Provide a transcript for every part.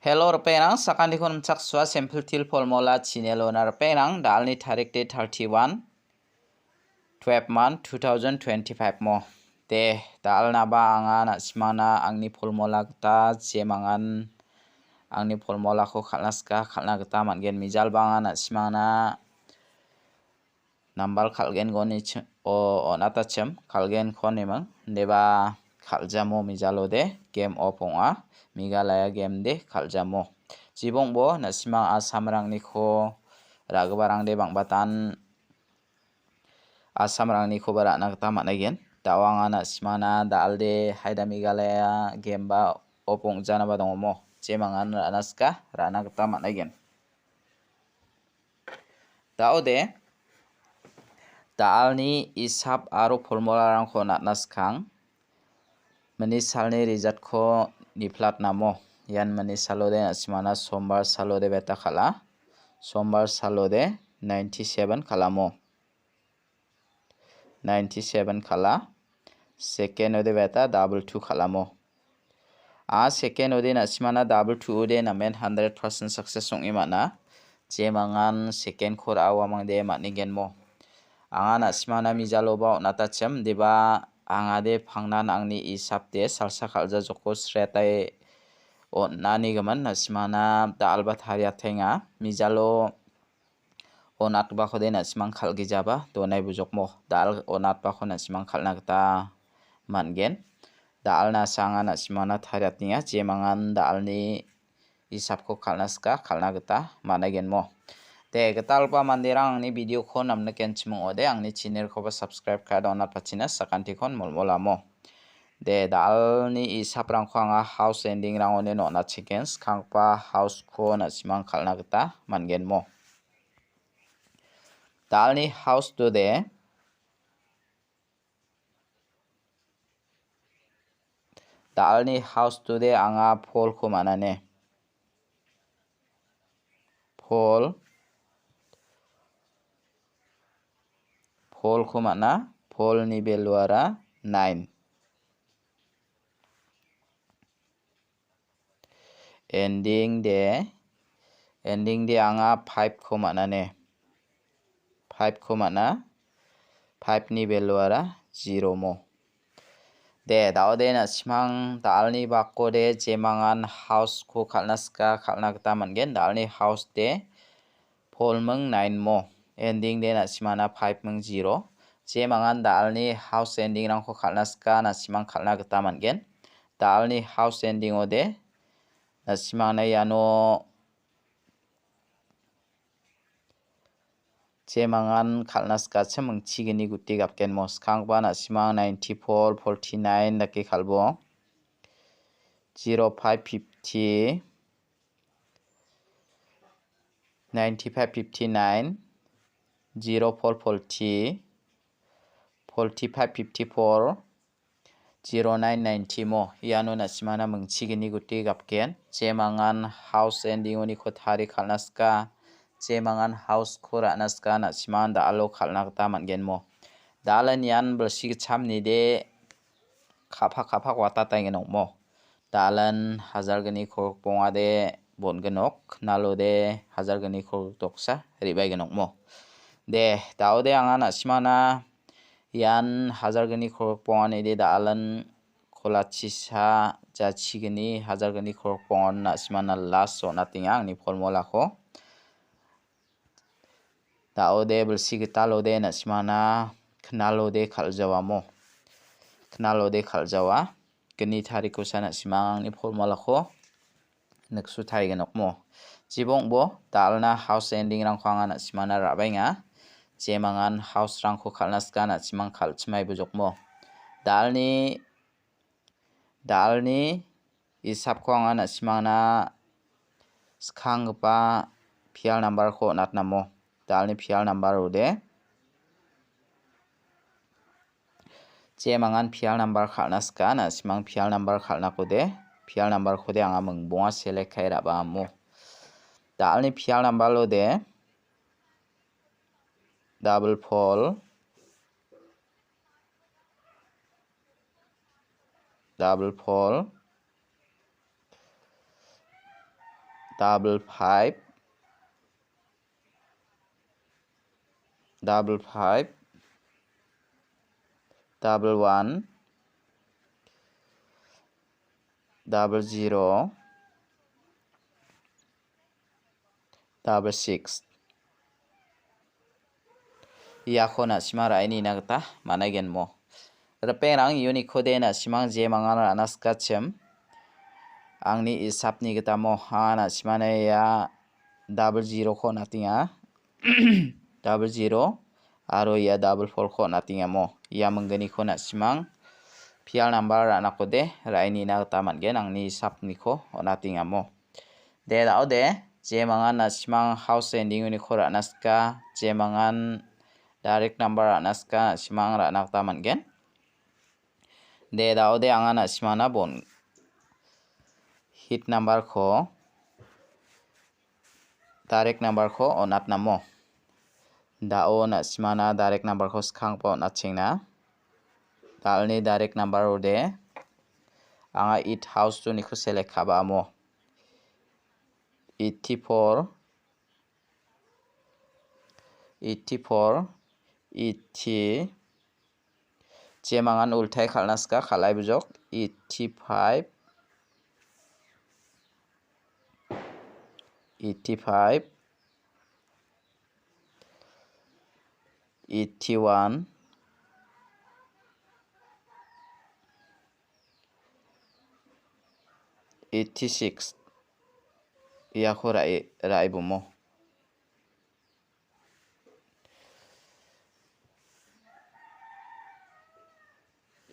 Hello Repenang sakandi kon chak swa simple til formula chinelo na Repenang dalni tarik de 31 12 month 2025 mo te dalna ba anga na simana angni formula ta jemangan angni formula ko khalnaska khalna gata mangen mijal banga na simana number khalgen goni o onata chem khalgen khonimang deba khaljamo mijalo de game of onga Meghalaya game de khaljamo jibongbo na simang asamrangni kho ragbarang de bangbatan asamrangni kho barana gata managen dawanga na simana dalde haida Meghalaya game ba opong jana ba dongmo jemangan ranaska rana gata managen daode dalni isap aro formula rangkho natnaskang mani salni result kho niflat namo yan mani salode asimana sombar salode beta khala sombar salode 97 khalamo 97 khala second ode beta double 2 khalamo a second ode asimana double 2 ode na men 100% success song imana jemangan second khor awamang de manigen mo anga asimana mijaloba natachem deba angade phangnan angni isapte salsa khalja joko sretai o nani gaman nasimana dalba tharia thenga mijalo onatba khode nasimang khalgi jaba donai bujokmo dal onatba khona simang khalna gata mangen dalna sanga nasimana tharia tinga jemangan dalni isapko khalnaska khalna gata managenmo te gatalpa mandirang ni video kho namna kenchmung ode angni channel ko subscribe ka dona pachina sakanti kon molmolamo de dalni isaprang kho anga house ending rangone no na chickens khangpa house kho na simang khalna gata mangenmo dalni house to de dalni house to de anga phol kho manane phol kho mana phol ni beluara 9 ending de anga 5 kho manane 5 kho mana 5 ni beluara 0 mo de daode na simang dalni bakko de jemangan house kho khalnaska khalna gata mangen dalni house de phol mung 9 mo ending de na simana 5 mung 0 jemangan dalni house ending rangkho khalnaska na simang khalna gata mangen dalni house ending ode na simang na yano jemangan khalnaska chamung chigini gutti gapken mo skangba na simang 94 49 dake khalbo 0550 9559 0440 4554 0990 mo yano na simana mungchigini gutti gapken jemangan house ending oni ko thari khalnaska jemangan house khora naska na siman da alo khalna gata mangen mo dalan yan blsig chamni de khapha wata taingenok mo dalan hazar gani khor ponga de bongenok nalo de hazar gani khor toksa ribai genok mo de daode anga na simana yan hazar gani khor ponga ne de dalan kholachisa jachigini hazar gani khor ponga na simana last so natinga angni formula kho daode blsig talode na simana knalode khaljawa mo knalode khaljawa gni thariko sana simang ni formula kho naksu thai genok mo jibongbo dalna house ending rang khanga na simana rabainga jemangan house rang kho khalnaska na simang khalchmai bujokmo dalni isap kho anga na simana skhangpa phial number kho natnamo dalni phial number ode jemangan phial number khalnaska na simang phial number khalna kode phial number khode anga mung bonga select khai raba mo dalni phial number lode double phol double 5 double 5 double 1 double 0 double 6 Iako na simang raini nagta managen mo. Reperang uniko de na simang je mangan ranas kacem. Angni isap ni kita mo na simana ya double 0 ko natinga double 0 aro ya double 4 ko natinga mo. Ya menggani ko na simang pial number anak ko de raini nagta mangen angni isap ni ko natinga mo. De dao de je mangan na simang house ending uniko ranas ka je mangan direct number anaska simang ranak taman gen de dao de angana simana bon hit number ko direct number ko onat namo dao na simana direct number ko skang po na chingna dalni direct number ode anga it house to ni ko select khaba mo 84 80 je mangan ultai khalnaska khalai bujok 85 81 86 ya ko rai bumo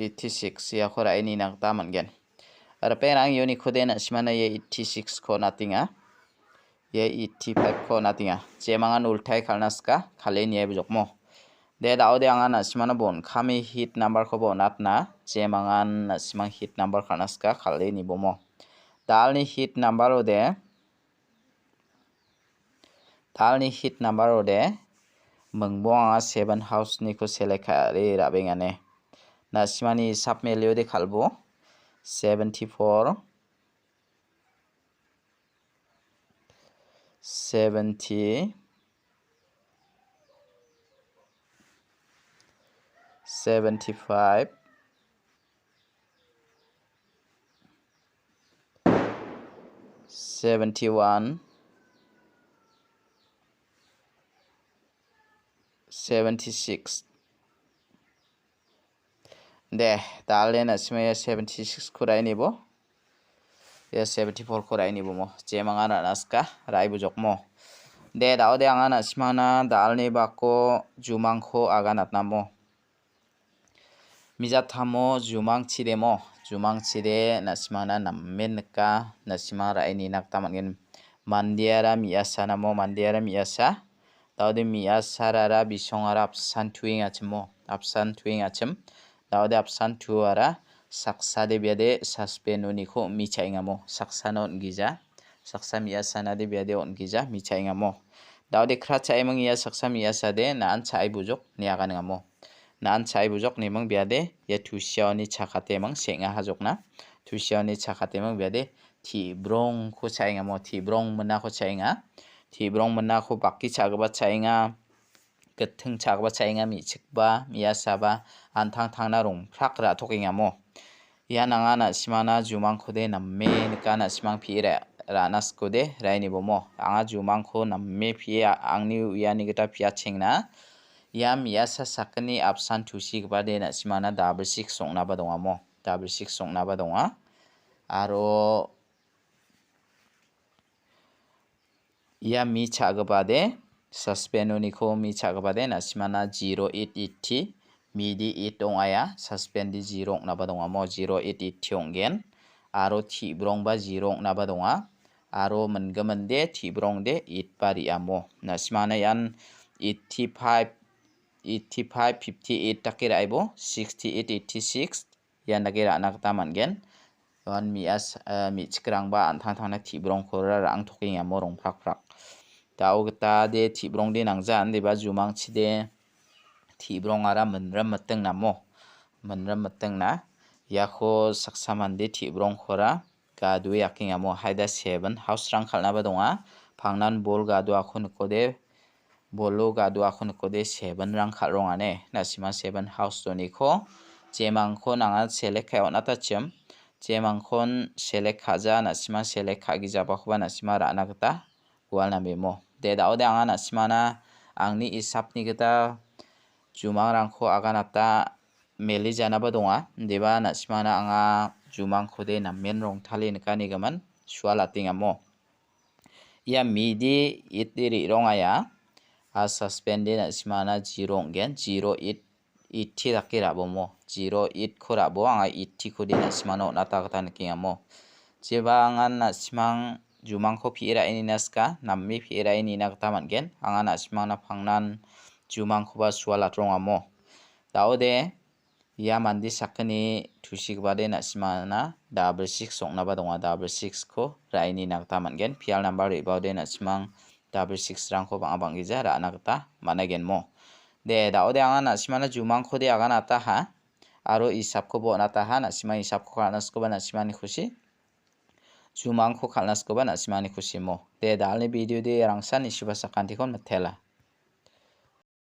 86 ya ko rai ni nang taman gen reperang uniko de na simana ye 86 ko natinga ye 85 ko natinga je mangan ultai khalnaska khale ni bujok mo de dao de angana simana bon khami hit number ko bon atna je mangan na simang hit number khalnaska khale ni bomo dalni hit number ode mengbo anga 7 house ni ko select khare rabengane na simani submelio de khalbo 74 70 75 71 76 de dalen asmaya 76 kurai ni bo ya 74 kurai ni bo mo je mangana naska rai bujok mo de dao de angana asmana dalni bako jumang ko aganat namo mijatamo jumang chide nasimana nammen ka nasima rai ni nakta mangin mandiara miasa namo mandiara miasa dao de miasa rara bisongara apsan tuing achim dao de apsan tuara saksa de biade suspend ni ko michainga mo saksa non gija saksa miasa na de biade on gija michainga mo dao de kra chai mang ya saksa miasa de nan chai bujok niaga nga mo nan chai bujok ni mang biade ya tusiao ni chakate mang senga hajok na tusiao ni chakate mang biade ti brong ko chainga mo ti brong mena ko chainga ti brong mena ko bakki chagba chainga ketung chagba chainga mi chikba miasaba antang thangna rong phrakra thokinga mo ya nanga na simana jumang khode namme kana simang phira ranas kode raini bomo anga jumang kho namme phia angni uyani gita phia chengna ya miasa sakni absan thusi gbade na simana double 6 songna ba donga mo double 6 songna ba donga aro ya mi chagbade suspend ni ko mi chagbade na simana 0880 midi itong aya suspend di 0 na ba donga mo 0880 ongen aro ti brong ba 0 na ba donga aro mengemende ti brong de it pari amo na simana yan 85 58 takira aibo 68 86 yan nakira anak taman gen wan mias mi chikrang ba antang thangna ti brong khora rang thoking amo rong phrak dao gita de ti brong de nangjan de ba jumang chide ti brong ara menram mateng na yako saksaman de ti brong khora gadui yaking amo haida 7 house rang khalna ba donga phangnan bol gadu akhun kode bolo gadu akhun kode 7 rang khalrong ane nasima 7 house toni kho jemangkho nanga select khayona ta chem jemangkhon select khaja nasima select khagi jaba khoba nasima rana gata walna memo de daode anga nasimana angni isapni gata jumang rangkho aganata meli jana ba donga deba nasimana anga jumang khode namen rong thali nkani gaman swalating amo ya midi itiri rongaya a suspended nasimana 0 gen 0 it thi rakira bomo 0 it khora bo anga it thi khodi nasimana nata gata nkingamo jeba anga nasimang jumang kho phira ini naska nammi phira ini nakta mangen anga nasimang na phangnan jumang khoba swalat rongamo daode ya mandi sakani thusik bade nasimana double 6 songna ba donga double 6 kho raini nakta mangen pial number ibaude nasimang double 6 rang kho bang bangija ra nakta managen mo de daode anga nasimana jumang khode aga nata ha aro isap kho bo nata ha nasima isap kho khanas ko ba nasimani khushi jumang kho khalnas ko ba nasimani khushi mo de dalni video de rangsan isiba sakanti kon mathela